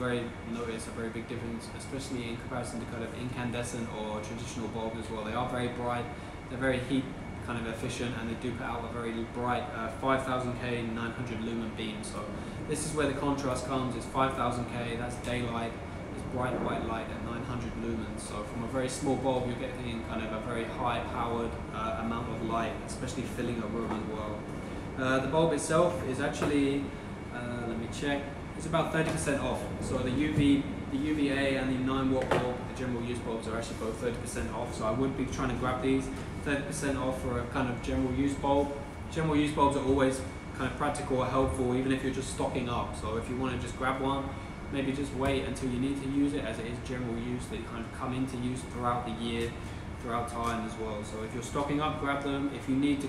notice a very big difference, especially in comparison to kind of incandescent or traditional bulbs as well. They are very bright, they're very heat kind of efficient, and they do put out a very bright 5000K 900 lumen beam. So this is where the contrast comes. It's 5000K, that's daylight, it's bright white light at 900 lumens. So from a very small bulb, you're getting kind of a very high powered amount of light, especially filling a room as well. The bulb itself is actually, let me check, it's about 30% off. So the UVA and the 9 watt bulb, the general use bulbs, are actually both 30% off. So I would be trying to grab these 30% off for a kind of general use bulb. General use bulbs are always kind of practical or helpful, even if you're just stocking up. So if you want to just grab one, maybe just wait until you need to use it, as it is general use. They kind of come into use throughout the year, throughout time as well. So if you're stocking up, grab them. If you need to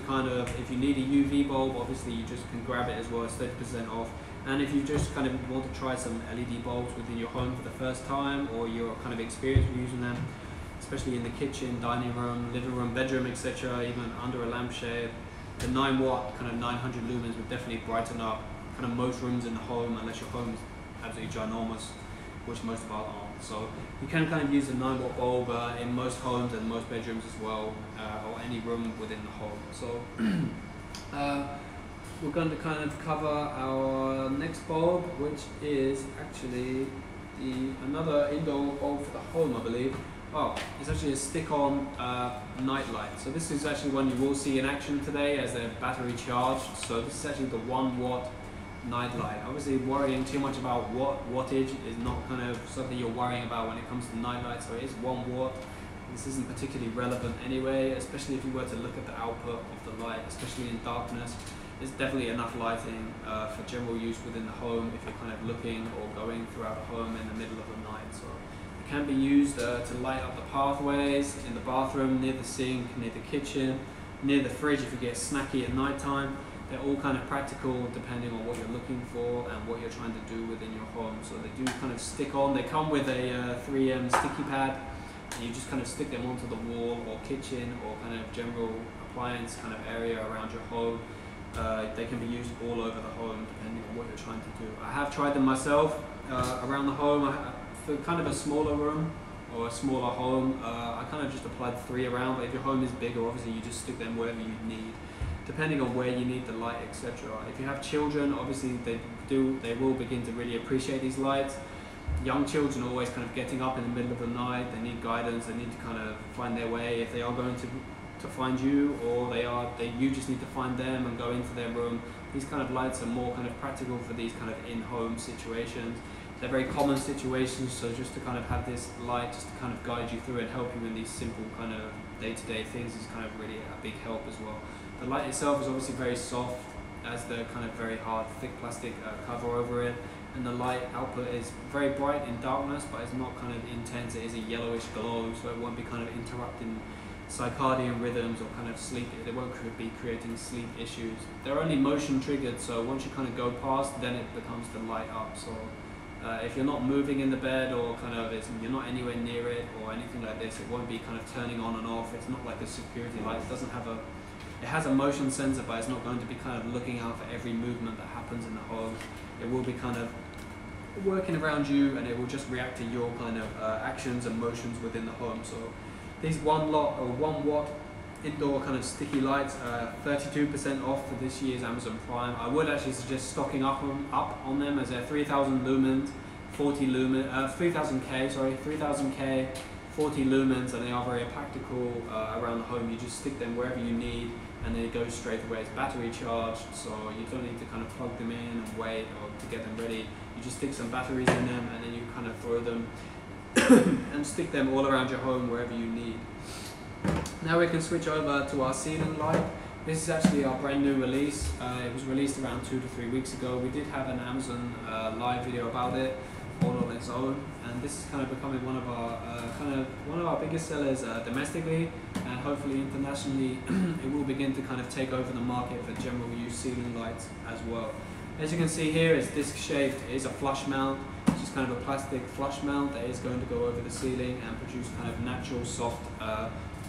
if you need a UV bulb, obviously you just can grab it as well. It's 30% off. And if you just kind of want to try some LED bulbs within your home for the first time, or you're kind of experienced with using them, especially in the kitchen, dining room, living room, bedroom, etc., even under a lampshade, the 9 watt kind of 900 lumens would definitely brighten up kind of most rooms in the home, unless your home is absolutely ginormous, which most of ours aren't. So you can kind of use a 9 watt bulb in most homes and most bedrooms as well, or any room within the home. So we're going to kind of cover our next bulb, which is actually another indoor bulb for the home, I believe. Oh, it's actually a stick-on night light. So this is actually one you will see in action today as they're battery charged. So this is actually the 1 watt night light. Obviously worrying too much about wattage is not kind of something you're worrying about when it comes to night light. So it is 1 watt. This isn't particularly relevant anyway, especially if you were to look at the output of the light, especially in darkness. There's definitely enough lighting for general use within the home if you're kind of looking or going throughout the home in the middle of the night. So it can be used to light up the pathways in the bathroom, near the sink, near the kitchen, near the fridge if you get snacky at night time. They're all kind of practical depending on what you're looking for and what you're trying to do within your home. So they do kind of stick on. They come with a 3M sticky pad, and you just kind of stick them onto the wall or kitchen or kind of general appliance kind of area around your home. They can be used all over the home depending on what you're trying to do. I have tried them myself around the home. For kind of a smaller room or a smaller home, I kind of just applied 3 around, but if your home is bigger, obviously you just stick them wherever you need, depending on where you need the light, etc. If you have children, obviously they will begin to really appreciate these lights. Young children are always kind of getting up in the middle of the night. They need guidance. They need to kind of find their way if they are going to find you, or you just need to find them and go into their room. These kind of lights are more kind of practical for these kind of in-home situations. They're very common situations, so just to kind of have this light just to kind of guide you through and help you in these simple kind of day-to-day things is kind of really a big help as well. The light itself is obviously very soft, as the kind of very hard, thick plastic cover over it, and the light output is very bright in darkness, but it's not kind of intense. It is a yellowish glow, so it won't be kind of interrupting circadian rhythms or kind of sleep. They won't be creating sleep issues. They're only motion triggered, so once you kind of go past, then it becomes to light up. So if you're not moving in the bed or kind of you're not anywhere near it or anything like this, it won't be kind of turning on and off. It's not like a security light. It has a motion sensor, but it's not going to be kind of looking out for every movement that happens in the home. It will be kind of working around you, and it will just react to your kind of actions and motions within the home. So these 1 watt indoor kind of sticky lights, 32% off for this year's Amazon Prime. I would actually suggest stocking up on them, as they're 3000 lumens, 3000K, 40 lumens, and they are very practical around the home. You just stick them wherever you need, and then it goes straight away. It's battery charged, so you don't need to kind of plug them in and wait or to get them ready. You just stick some batteries in them, and then you kind of throw them and stick them all around your home wherever you need. Now we can switch over to our ceiling light. This is actually our brand new release. It was released around 2 to 3 weeks ago. We did have an Amazon live video about it all on its own, and this is kind of becoming one of our biggest sellers domestically, and hopefully internationally it will begin to kind of take over the market for general use ceiling lights as well. As you can see here, it's disc shaped. It is a flush mount, which is kind of a plastic flush mount that is going to go over the ceiling and produce kind of natural soft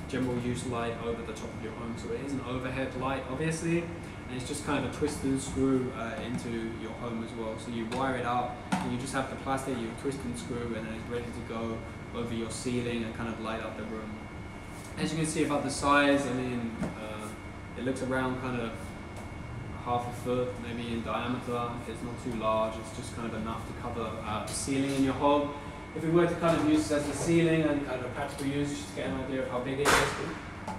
general use light over the top of your home. So it is an overhead light, obviously, and it's just kind of a twist and screw into your home as well. So you wire it up, and you just have the plastic, you twist and screw, and then it's ready to go over your ceiling and kind of light up the room. As you can see about the size, I mean, it looks around kind of half a foot maybe in diameter. It's not too large, it's just kind of enough to cover the ceiling in your home. If we were to kind of use this as the ceiling and kind of practical use, just to get an idea of how big it is,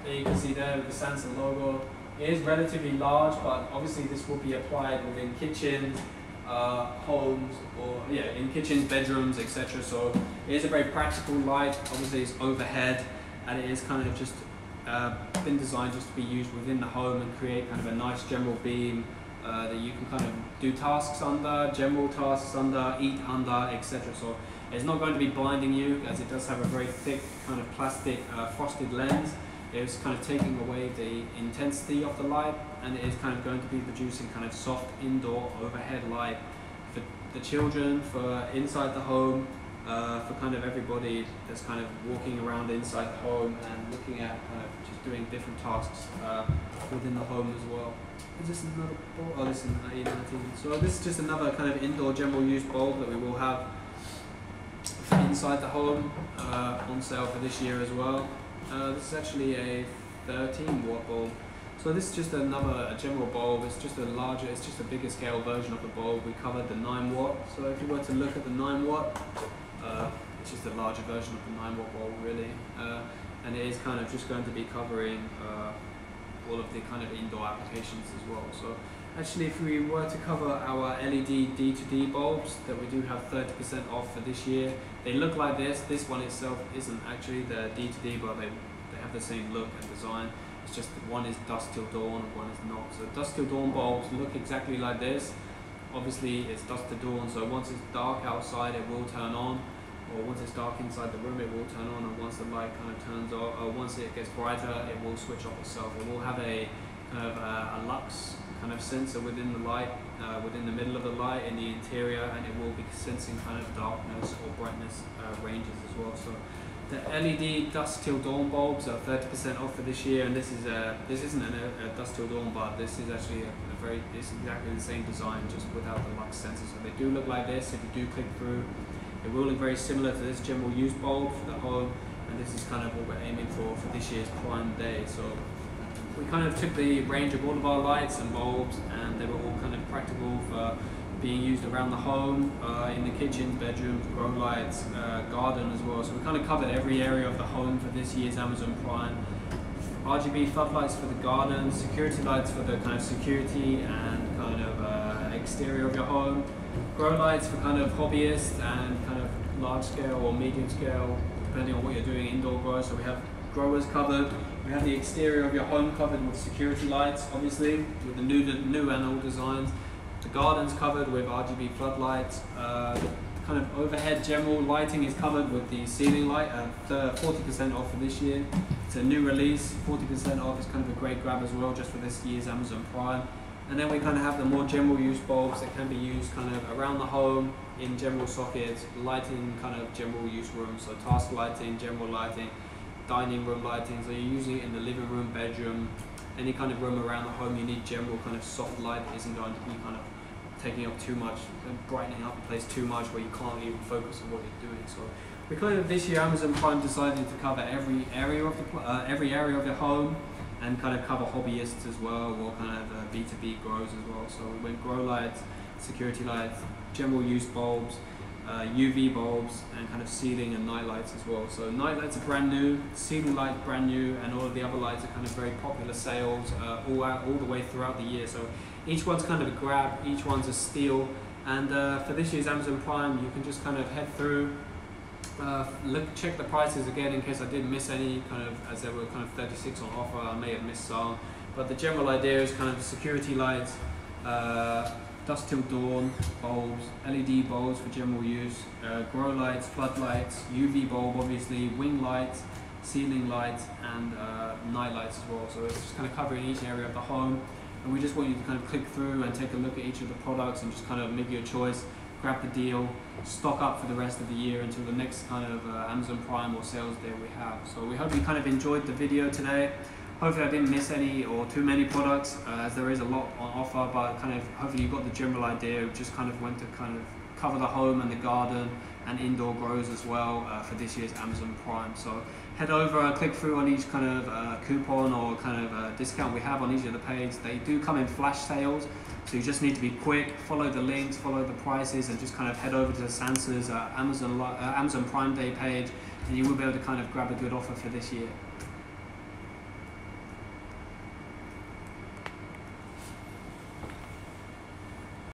there you can see there with the Sansi logo. It is relatively large, but obviously this will be applied within kitchens, homes, or in kitchens, bedrooms, etc. So it is a very practical light. Obviously it's overhead, and it is kind of just been designed just to be used within the home and create kind of a nice general beam that you can kind of do tasks under, general tasks under, eat under, etc. So it's not going to be blinding you, as it does have a very thick kind of plastic frosted lens. It's kind of taking away the intensity of the light, and it is kind of going to be producing kind of soft indoor overhead light for the children, for inside the home, for kind of everybody that's kind of walking around inside the home and looking at kind of just doing different tasks within the home as well. Is this another bulb? Oh, this is an A19. So this is just another kind of indoor general use bulb that we will have for inside the home on sale for this year as well. This is actually a 13 watt bulb. So this is just a general bulb. It's just a bigger scale version of the bulb. We covered the 9 watt. So if you were to look at the 9 watt, it's just a larger version of the 9 watt bulb really. And it is kind of just going to be covering all of the kind of indoor applications as well. So actually, if we were to cover our LED D2D bulbs that we do have 30% off for this year, they look like this. This one itself isn't actually the D2D, but they have the same look and design. It's just that one is dusk till dawn, one is not. So dusk till dawn bulbs look exactly like this. Obviously it's dusk to dawn, so once it's dark outside it will turn on, or once it's dark inside the room it will turn on, and once the light kind of turns off, or once it gets brighter it will switch off itself. It will have a kind of a lux kind of sensor within the light, within the middle of the light in the interior, and it will be sensing kind of darkness or brightness ranges as well. So the LED dusk till dawn bulbs are 30% off for this year, and this isn't a dusk till dawn, but this is actually it's exactly the same design, just without the lux sensor. So they do look like this. If you do click through, it will look very similar to this general use bulb for the home, and this is kind of what we're aiming for this year's Prime Day. So we kind of took the range of all of our lights and bulbs, and they were all kind of practical for being used around the home, in the kitchens, bedrooms, grow lights, garden as well. So we kind of covered every area of the home for this year's Amazon Prime. RGB floodlights for the garden, security lights for the kind of security and kind of exterior of your home, grow lights for kind of hobbyists and kind of large scale or medium scale, depending on what you're doing, indoor grow. So we have growers covered. We have the exterior of your home covered with security lights, obviously, with the new and old designs. The garden's covered with RGB floodlights. The kind of overhead general lighting is covered with the ceiling light at 40% off for this year. It's a new release, 40% off. It's kind of a great grab as well, just for this year's Amazon Prime. And then we kind of have the more general use bulbs that can be used kind of around the home in general sockets, lighting kind of general use rooms, so task lighting, general lighting, dining room lighting. So you're using it in the living room, bedroom, any kind of room around the home. You need general kind of soft light that isn't going to be kind of taking up too much, brightening up the place too much where you can't even focus on what you're doing. So we kind of this year Amazon Prime decided to cover every area of your home, and kind of cover hobbyists as well, or kind of B2B grows as well. So we went grow lights, security lights, general use bulbs, UV bulbs, and kind of ceiling and night lights as well. So night lights are brand new, ceiling lights brand new, and all of the other lights are kind of very popular sales all the way throughout the year. So each one's kind of a grab, each one's a steal. And for this year's Amazon Prime, you can just kind of head through, check the prices again in case I did miss any, kind of, as there were kind of 36 on offer. I may have missed some, but the general idea is kind of the security lights, dusk till dawn bulbs, LED bulbs for general use, grow lights, floodlights, UV bulb obviously, wing lights, ceiling lights, and night lights as well. So it's just kind of covering each area of the home, and we just want you to kind of click through and take a look at each of the products and just kind of make your choice, grab the deal, stock up for the rest of the year until the next kind of Amazon Prime or sales day we have. So we hope you kind of enjoyed the video today. Hopefully I didn't miss any or too many products, as there is a lot on offer, but kind of hopefully you got the general idea of just kind of when to kind of cover the home and the garden and indoor grows as well for this year's Amazon Prime. So head over, click through on each kind of coupon or kind of discount we have on each of the pages. They do come in flash sales, so you just need to be quick, follow the links, follow the prices, and just kind of head over to Sansi's Amazon Prime Day page, and you will be able to kind of grab a good offer for this year.